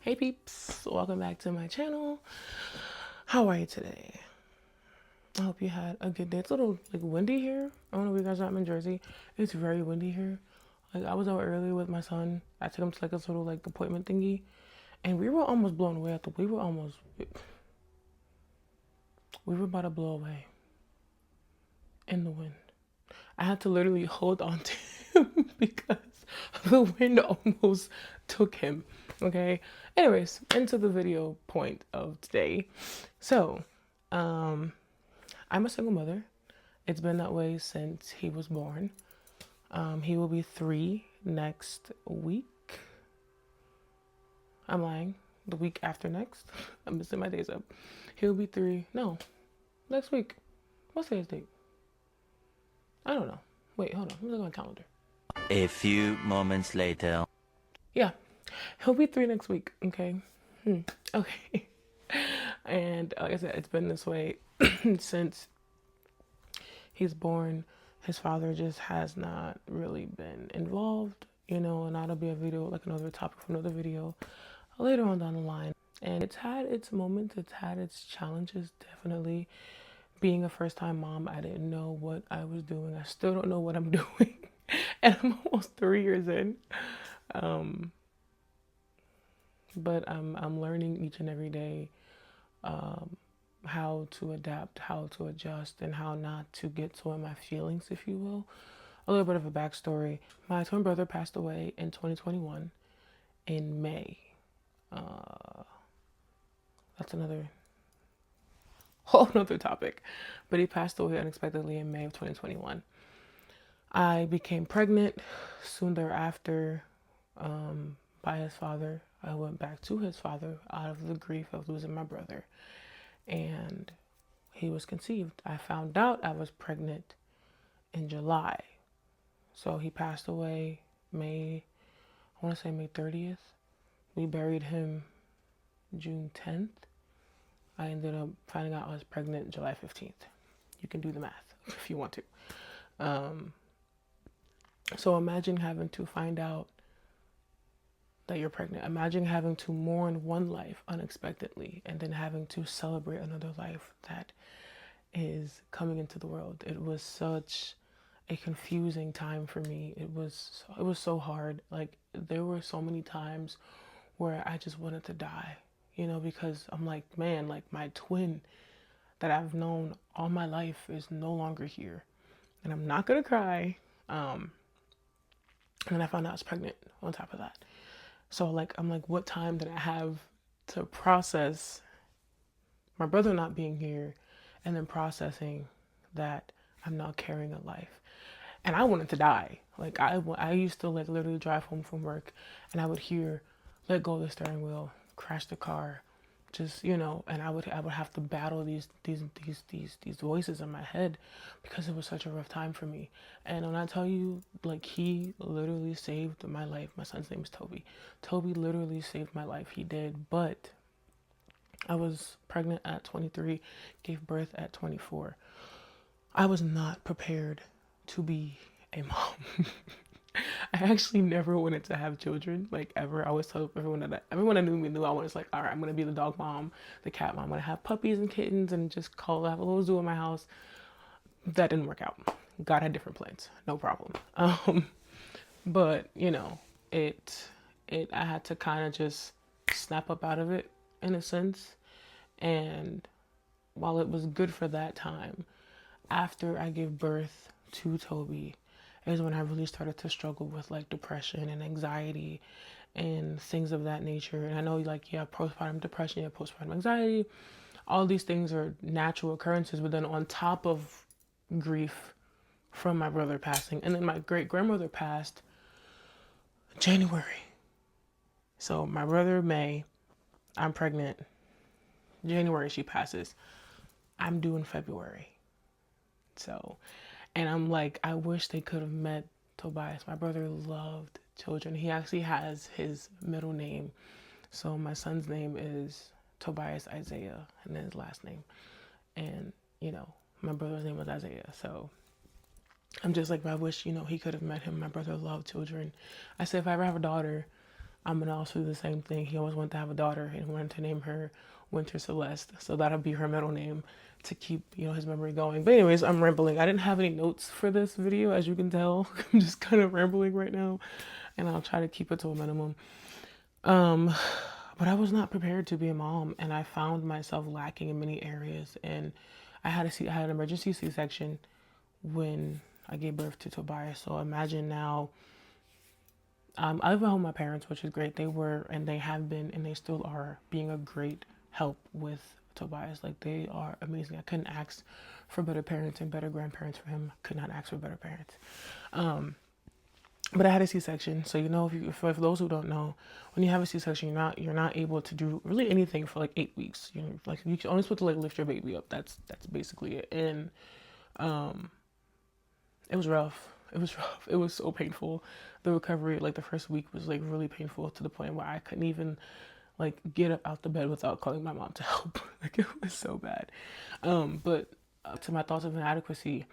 Hey peeps, welcome back to my channel. How are you today? I hope you had a good day. It's a little like windy here. I don't know if you guys know, I'm in Jersey. It's very windy here. Like I was out early with my son. I took him to like this little like appointment thingy, and we were almost blown away. We were about to blow away in the wind. I had to literally hold on to him because the wind almost took him. Okay. Anyways, into the video point of today. So, um, I'm a single mother. It's been that way since he was born. He will be 3 next week. I'm lying. The week after next. I'm missing my days up. He'll be 3. No, next week. What's today's date? I don't know. Wait, hold on. Let me look at my calendar. A few moments later. Yeah, he'll be 3 next week. Okay. Okay. And like I said, it's been this way since he's born. His father just has not really been involved, and that'll be a video, like another topic for another video later on down the line. And it's had its moments, it's had its challenges, definitely. Being a first time mom, I didn't know what I was doing. I still don't know what I'm doing. And I'm almost 3 years in. But I'm learning each and every day how to adapt, how to adjust, and how not to get so in my feelings, if you will. A little bit of a backstory. My twin brother passed away in 2021 in May. That's another whole nother topic. But he passed away unexpectedly in May of 2021. I became pregnant soon thereafter by his father. I went back to his father out of the grief of losing my brother. And he was conceived. I found out I was pregnant in July. So he passed away I want to say May 30th. We buried him June 10th. I ended up finding out I was pregnant July 15th. You can do the math if you want to. So imagine having to find out that you're pregnant. Imagine having to mourn one life unexpectedly and then having to celebrate another life that is coming into the world. It was such a confusing time for me. It was so hard. Like there were so many times where I just wanted to die, because I'm like, man, like my twin that I've known all my life is no longer here. And I'm not gonna cry. And then I found out I was pregnant on top of that. So like I'm like, what time did I have to process my brother not being here and then processing that I'm now carrying a life. And I wanted to die. Like I used to like literally drive home from work and I would hear, let go of the steering wheel, crash the car, just and I would have to battle these voices in my head because it was such a rough time for me. And when I tell you, like he literally saved my life. My son's name is Toby. Toby literally saved my life. He did, but I was pregnant at 23, gave birth at 24. I was not prepared to be a mom. I actually never wanted to have children, like ever. I always tell everyone that knew me knew I was like, all right, I'm gonna be the dog mom, the cat mom. I'm gonna have puppies and kittens and just have a little zoo in my house. That didn't work out. God had different plans, no problem. But it I had to kind of just snap up out of it in a sense. And while it was good for that time, after I gave birth to Toby is when I really started to struggle with like depression and anxiety and things of that nature. And I know like you have postpartum depression, you have postpartum anxiety. All these things are natural occurrences, but then on top of grief from my brother passing, and then my great grandmother passed January. So my brother May, I'm pregnant. January she passes. I'm due in February. So, and I'm like, I wish they could have met Tobias. My brother loved children. He actually has his middle name. So my son's name is Tobias Isaiah, and then his last name. And, my brother's name was Isaiah. So I'm just like, I wish, he could have met him. My brother loved children. I said, if I ever have a daughter, I'm gonna also do the same thing. He always wanted to have a daughter and wanted to name her Winter Celeste. So that'll be her middle name to keep, his memory going. But anyways, I'm rambling. I didn't have any notes for this video, as you can tell. I'm just kind of rambling right now, and I'll try to keep it to a minimum. Um, but I was not prepared to be a mom, and I found myself lacking in many areas. And I had an emergency C-section when I gave birth to Tobias. So imagine now, I live at home with my parents, which is great. They were, and they have been, and they still are being a great help with Tobias. Like, they are amazing. I couldn't ask for better parents and better grandparents for him. I could not ask for better parents. But I had a C-section, so for those who don't know, when you have a C-section, you're not able to do really anything for like 8 weeks. Like, you're only supposed to like lift your baby up. That's basically it. And it was rough. It was rough. It was so painful. The recovery, like the first week, was like really painful to the point where I couldn't even like get up out the bed without calling my mom to help. Like, it was so bad. But to my thoughts of inadequacy,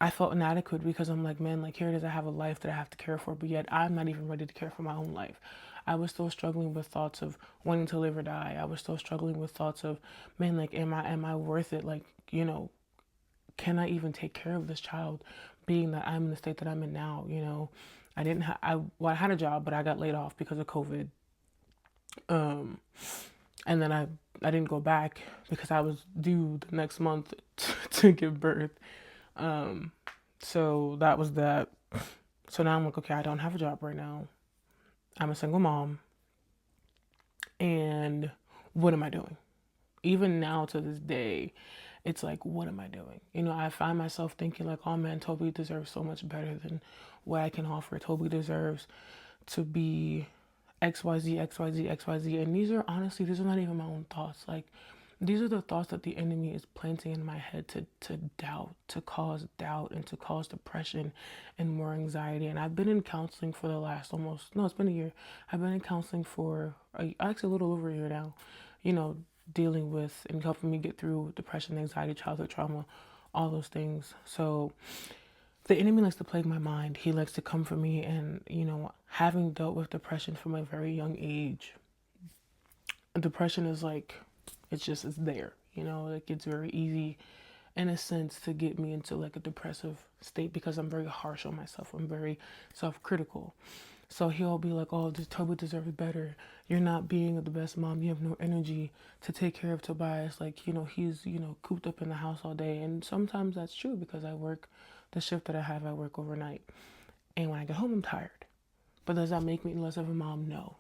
I felt inadequate because I'm like, man, like, here it is. I have a life that I have to care for, but yet I'm not even ready to care for my own life. I was still struggling with thoughts of wanting to live or die. I was still struggling with thoughts of, man, like, am I worth it? Like, can I even take care of this child, being that I'm in the state that I'm in now? I didn't I had a job, but I got laid off because of COVID. And then I didn't go back because I was due the next month to give birth. So that was that. So now I'm like, okay, I don't have a job right now. I'm a single mom. And what am I doing? Even now to this day, it's like, what am I doing? I find myself thinking like, oh man, Toby deserves so much better than what I can offer. Toby deserves to be XYZ, XYZ, XYZ. And these are not even my own thoughts. Like, these are the thoughts that the enemy is planting in my head to doubt, to cause doubt, and to cause depression and more anxiety. And I've been in counseling for the last it's been a year. I've been in counseling for actually a little over a year now, dealing with and helping me get through depression, anxiety, childhood trauma, all those things. So the enemy likes to plague my mind. He likes to come for me. And, having dealt with depression from a very young age, depression is like, it's there, like, it's very easy in a sense to get me into like a depressive state because I'm very harsh on myself. I'm very self-critical. So he'll be like, oh, Toby deserves better. You're not being the best mom. You have no energy to take care of Tobias. Like, he's, cooped up in the house all day. And sometimes that's true because I work the shift that I work overnight. And when I get home, I'm tired. But does that make me less of a mom? No.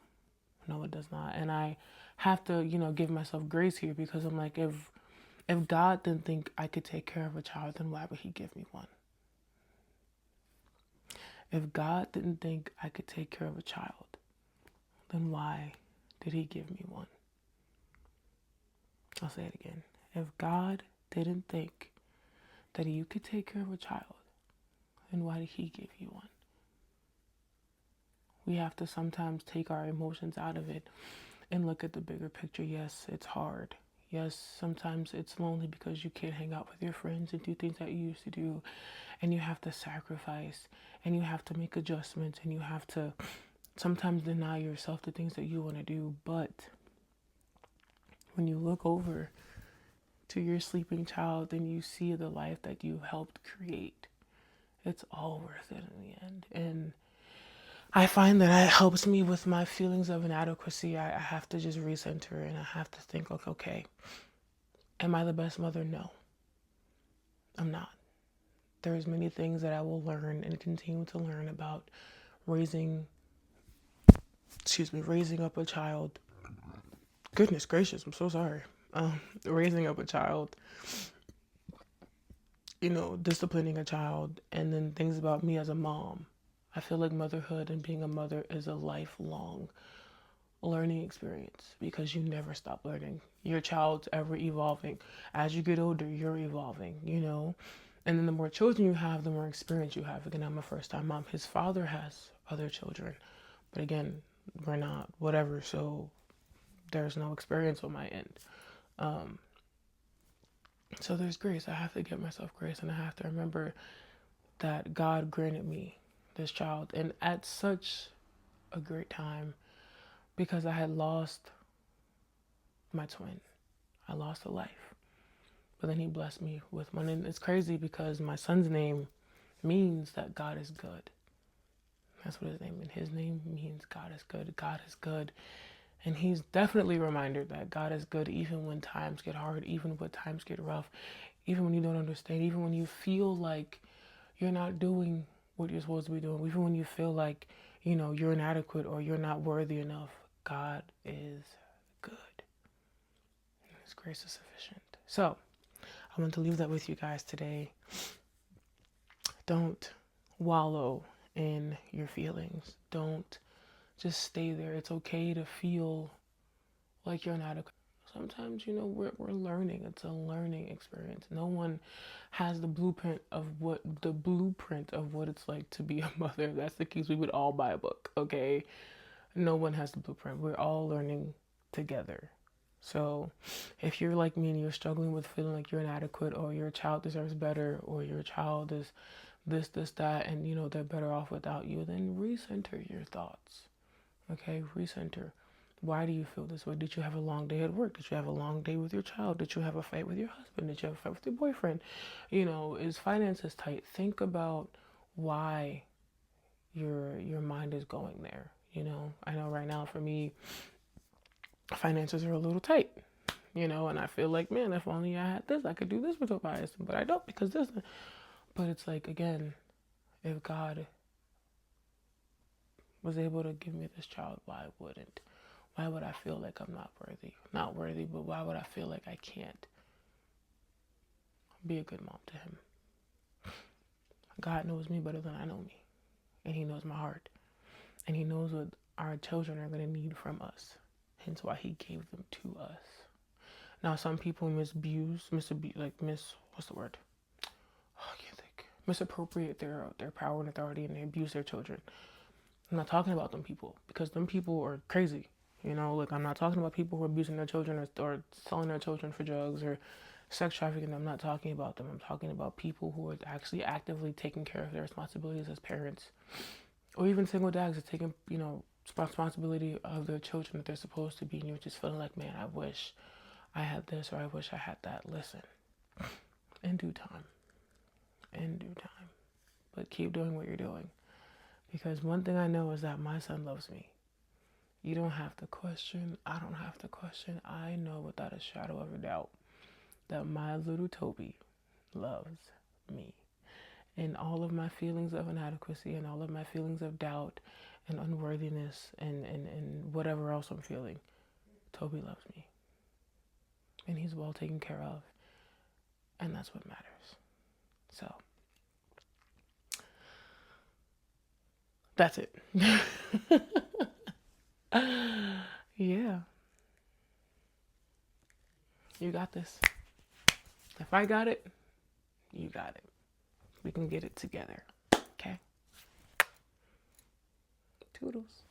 No, it does not. And I have to, give myself grace here because I'm like, if God didn't think I could take care of a child, then why would he give me one? If God didn't think I could take care of a child, then why did he give me one? I'll say it again. If God didn't think that you could take care of a child, then why did he give you one? We have to sometimes take our emotions out of it and look at the bigger picture. Yes, it's hard. Yes, sometimes it's lonely because you can't hang out with your friends and do things that you used to do. And you have to sacrifice and you have to make adjustments and you have to sometimes deny yourself the things that you want to do. But when you look over to your sleeping child and you see the life that you helped create, it's all worth it in the end. And I find that it helps me with my feelings of inadequacy. I have to just recenter and I have to think, okay, am I the best mother? No, I'm not. There's many things that I will learn and continue to learn about raising up a child. Goodness gracious, I'm so sorry. Raising up a child, disciplining a child, and then things about me as a mom. I feel like motherhood and being a mother is a lifelong learning experience because you never stop learning. Your child's ever evolving. As you get older, you're evolving, And then the more children you have, the more experience you have. Again, I'm a first-time mom. His father has other children. But again, we're not, whatever. So there's no experience on my end. So there's grace. I have to give myself grace. And I have to remember that God granted me this child. And at such a great time because I had lost my twin. I lost a life. But then he blessed me with one. And it's crazy because my son's name means that God is good. That's what his name means. His name means God is good. God is good. And he's definitely reminded that God is good even when times get hard, even when times get rough, even when you don't understand, even when you feel like you're not doing what you're supposed to be doing, even when you feel like, you're inadequate or you're not worthy enough. God is good. His grace is sufficient. So I want to leave that with you guys today. Don't wallow in your feelings. Don't just stay there. It's okay to feel like you're inadequate. Sometimes, we're learning. It's a learning experience. No one has the blueprint of what it's like to be a mother. If that's the case, we would all buy a book, okay? No one has the blueprint. We're all learning together. So if you're like me and you're struggling with feeling like you're inadequate or your child deserves better or your child is this, that, and they're better off without you, then recenter your thoughts. Okay, recenter. Why do you feel this way? Did you have a long day at work? Did you have a long day with your child? Did you have a fight with your husband? Did you have a fight with your boyfriend? Is finances tight? Think about why your mind is going there. I know right now for me, finances are a little tight. And I feel like, man, if only I had this, I could do this with Tobias, but I don't because this. But it's like, again, if God was able to give me this child, why wouldn't? Why would I feel like I'm not worthy? Not worthy, but why would I feel like I can't be a good mom to him? God knows me better than I know me. And he knows my heart. And he knows what our children are going to need from us. Hence why he gave them to us. Now, some people misappropriate their power and authority and they abuse their children. I'm not talking about them people because them people are crazy. I'm not talking about people who are abusing their children or selling their children for drugs or sex trafficking. I'm not talking about them. I'm talking about people who are actually actively taking care of their responsibilities as parents, or even single dads that taking, responsibility of their children that they're supposed to be. And you're just feeling like, man, I wish I had this or I wish I had that. Listen, in due time, but keep doing what you're doing. Because one thing I know is that my son loves me. You don't have to question. I don't have to question. I know without a shadow of a doubt that my little Toby loves me. And all of my feelings of inadequacy and all of my feelings of doubt and unworthiness and whatever else I'm feeling, Toby loves me. And he's well taken care of. And that's what matters. So, that's it. Yeah. You got this. If I got it, you got it. We can get it together. Okay? Toodles.